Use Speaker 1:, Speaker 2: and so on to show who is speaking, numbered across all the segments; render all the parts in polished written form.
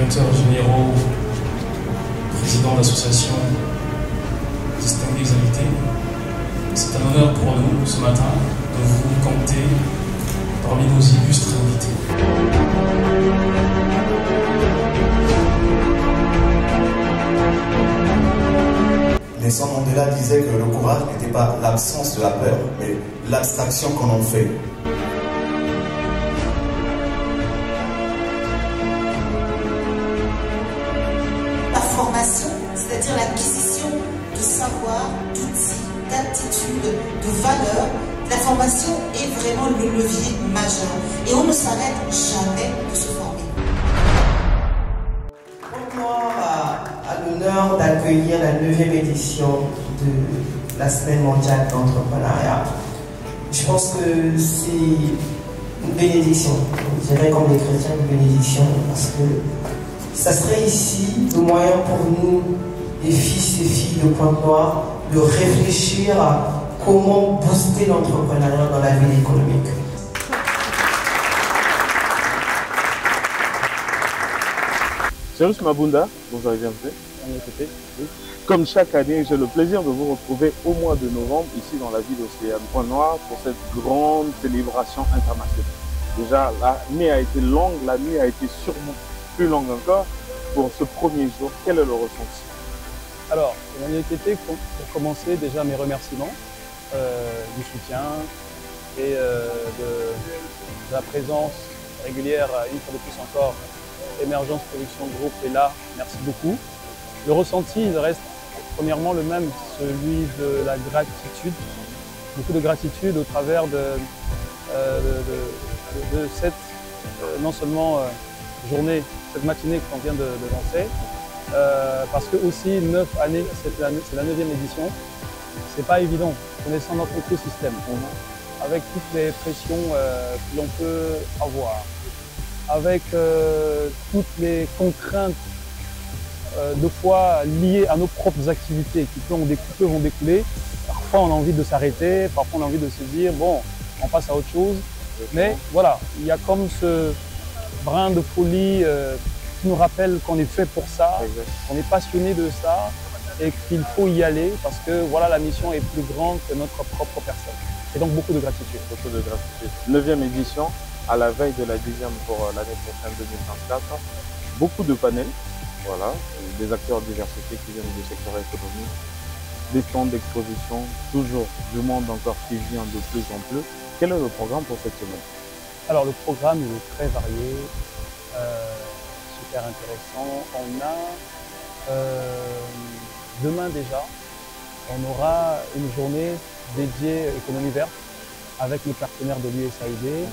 Speaker 1: directeurs généraux, présidents d'associations, distingués invités, c'est un honneur pour nous ce matin de vous compter parmi nos illustres invités.
Speaker 2: Nelson Mandela disait que le courage n'était pas l'absence de la peur, mais l'abstraction qu'on en fait.
Speaker 3: La formation, c'est-à-dire l'acquisition de savoir, d'outils, d'aptitudes, de valeurs, la formation est vraiment le levier majeur. Et on ne s'arrête jamais de se former.
Speaker 4: A l'honneur d'accueillir la 9e édition de la Semaine mondiale d'entrepreneuriat. Je pense que c'est une bénédiction, je dirais comme les chrétiens, une bénédiction, parce que ça serait ici le moyen pour nous, les fils et filles de Pointe-Noire, de réfléchir à comment booster l'entrepreneuriat dans la vie économique.
Speaker 5: Cyrus Mabunda, bonjour et bienvenue. Comme chaque année, j'ai le plaisir de vous retrouver au mois de novembre, ici dans la ville d'Océane Pointe-Noire, pour cette grande célébration internationale. Déjà, l'année a été longue, la nuit a été sûrement plus longue encore. Pour ce premier jour, quel est le ressenti?
Speaker 6: Alors, l'année été, pour commencer, déjà mes remerciements du soutien et de la présence régulière, une fois de plus encore, Émergence Production Group est là, merci beaucoup. Le ressenti, il reste premièrement le même, celui de la gratitude. Beaucoup de gratitude au travers de cette, non seulement journée, cette matinée qu'on vient de lancer, parce que aussi 9 années, c'est la 9e édition, c'est pas évident, connaissant notre écosystème, avec toutes les pressions que l'on peut avoir, avec toutes les contraintes de fois liées à nos propres activités qui peuvent en découler. Parfois on a envie de s'arrêter, parfois on a envie de se dire bon, on passe à autre chose. Mais voilà, il y a comme ce brin de folie qui nous rappelle qu'on est fait pour ça, qu'on est passionné de ça et qu'il faut y aller parce que voilà, la mission est plus grande que notre propre personne. Et donc beaucoup de gratitude.
Speaker 5: Beaucoup de gratitude. 9e édition, à la veille de la 10e pour l'année prochaine 2024. Beaucoup de panels, voilà, des acteurs diversifiés qui viennent du secteur économique, des temps d'exposition, toujours du monde encore qui vient de plus en plus. Quel est le programme pour cette semaine? Alors le programme il est très varié, super intéressant. On a demain déjà, on aura une journée dédiée économie verte avec le partenaire de l'USAID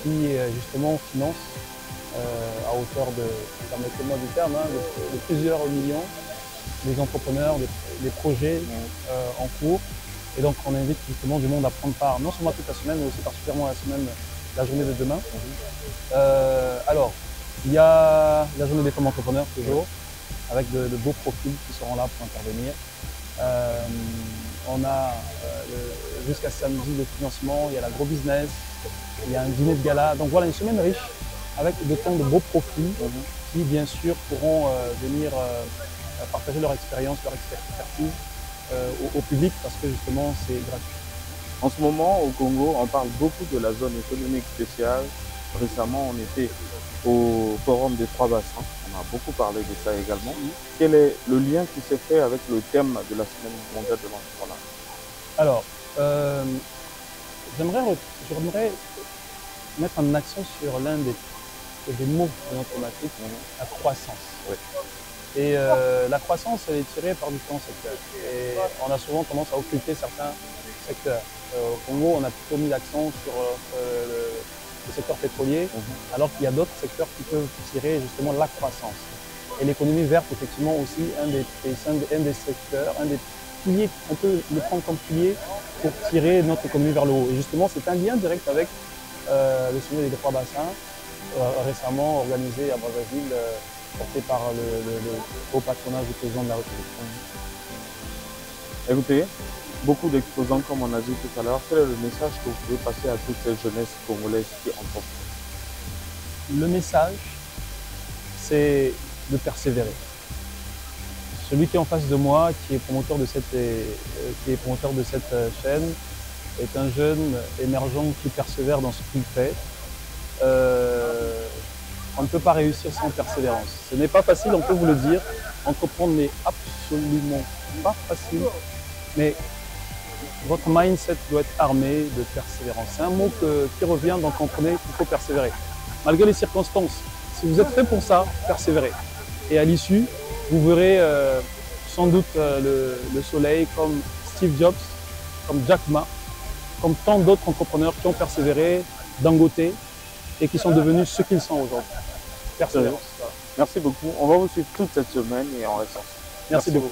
Speaker 5: qui justement finance à hauteur de, permettez-moi du terme, de plusieurs millions les entrepreneurs, les projets en cours. Et donc on invite justement du monde à prendre part, non seulement toute la semaine, mais aussi particulièrement la journée de demain. Alors, il y a la journée des femmes entrepreneurs toujours, avec de beaux profils qui seront là pour intervenir. On a jusqu'à samedi le financement, il y a l'agro business, il y a un dîner de gala. Donc voilà, une semaine riche avec de temps de beaux profils qui bien sûr pourront venir partager leur expérience, leur expertise au public parce que justement c'est gratuit. En ce moment au Congo, on parle beaucoup de la zone économique spéciale. Récemment, on était au forum des 3 bassins. On a beaucoup parlé de ça également. Quel est le lien qui s'est fait avec le thème de la Semaine mondiale de l'entrepreneuriat? Alors, j'aimerais mettre un accent sur l'un des mots de notre thématique, la croissance. Oui. Et la croissance, elle est tirée par différents secteurs. Et on a souvent tendance à occulter certains secteurs. Au Congo, on a plutôt mis l'accent sur le secteur pétrolier, alors qu'il y a d'autres secteurs qui peuvent tirer justement la croissance. Et l'économie verte, effectivement, aussi un des secteurs, un des piliers, on peut le prendre comme pilier pour tirer notre économie vers le haut. Et justement, c'est un lien direct avec le sommet des 3 bassins, récemment organisé à Brazzaville, porté par le haut patronage du président de la République. Écoutez, beaucoup d'exposants, comme on a dit tout à l'heure. Quel est le message que vous pouvez passer à toute cette jeunesse congolaise qui entreprend? Le message, c'est de persévérer. Celui qui est en face de moi, qui est promoteur de cette chaîne, est un jeune émergent qui persévère dans ce qu'il fait. On ne peut pas réussir sans persévérance. Ce n'est pas facile, on peut vous le dire. Entreprendre n'est absolument pas facile, mais votre mindset doit être armé de persévérance. C'est un mot qui revient, donc comprenez qu'il faut persévérer. Malgré les circonstances, si vous êtes fait pour ça, persévérez. Et à l'issue, vous verrez sans doute le soleil comme Steve Jobs, comme Jack Ma, comme tant d'autres entrepreneurs qui ont persévéré, Dangote, et qui sont devenus ce qu'ils sont aujourd'hui. Persévérance.
Speaker 6: Merci beaucoup. On va vous suivre toute cette semaine et on reste ensemble.
Speaker 5: Merci beaucoup.